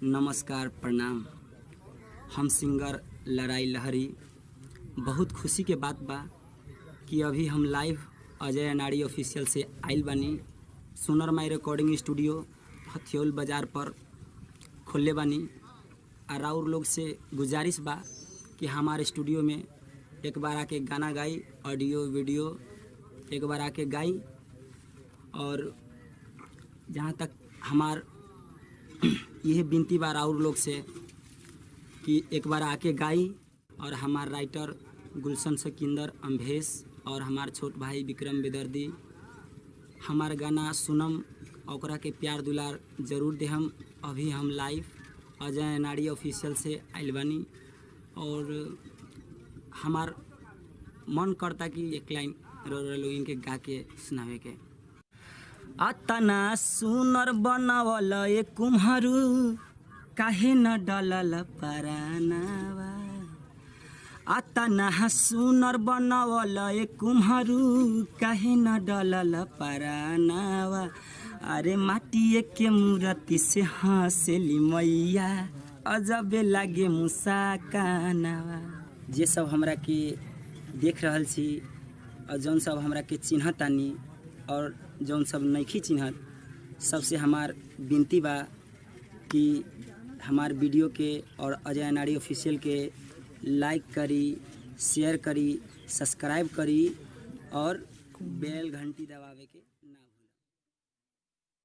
नमस्कार, प्रणाम। हम सिंगर लड़ाई लहरी। बहुत खुशी के बात बा कि अभी हम लाइव अजय अनाड़ी ऑफिशियल से आइल बानी। सुनर माई रिकॉर्डिंग स्टूडियो हथियोल बाज़ार पर खोलले बानी। और लोग से गुजारिश बा कि हमारे स्टूडियो में एक बार आके गाना गाई, ऑडियो वीडियो एक बार आके गाई। और जहाँ तक हमार यह विनती बार और लोग से कि एक बार आके गाई। और हमार राइटर गुलशन सिकंदर अम्भेश और हमार छोट भाई विक्रम बेदर्दी हमार गाना सुनम, ओकरा के प्यार दुलार जरूर दे। हम अभी हम लाइव अजय अनाड़ी ऑफिशियल से आइल बानी और हमार मन करता कि एक लाइन लोगन के गा के सुनावे के। अतना सुनर बनावल ए कुम्हरू, काहे न डलल परानावा। अतना सुनर बनावल ए कुम्हरू, काहे न डलल परानावा। अरे माटिए के मूर्ति से हंसली मैया, अजबे लागे मुस्कानावा। जे सब हमरा के देख रहल छी और जौन सब हमरा के चिन्हतानी और जौन सब नइखी चिन्हत, सबसे हमार विनती बा कि हमार वीडियो के और अजय अनाड़ी ऑफिशियल के लाइक करी, शेयर करी, सब्सक्राइब करी और बेल घंटी दबावे के।